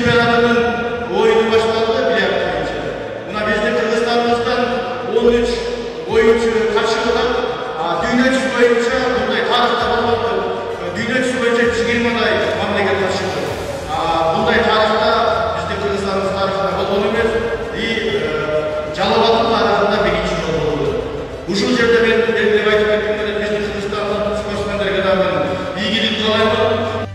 чемпионатының ойыны башталды білек бойынша. Мына бізде Қырғызстанымыздан 13 ойыншы қатысқан. Dünya жүзі бойынша бұндай тарихта болмады. Dünya жүзі бойынша 20-дай мемлекет қатысты. Бұндай тарихта бізде Қырғызстанымыз тарихында болған емес. И Жалал-Абад тарихында бірінші жол болды. Ушул жерде мен белгилеп айтып кеткендей, біздің Қырғызстандық спортсмендерге да мен ийгилик каалаймын.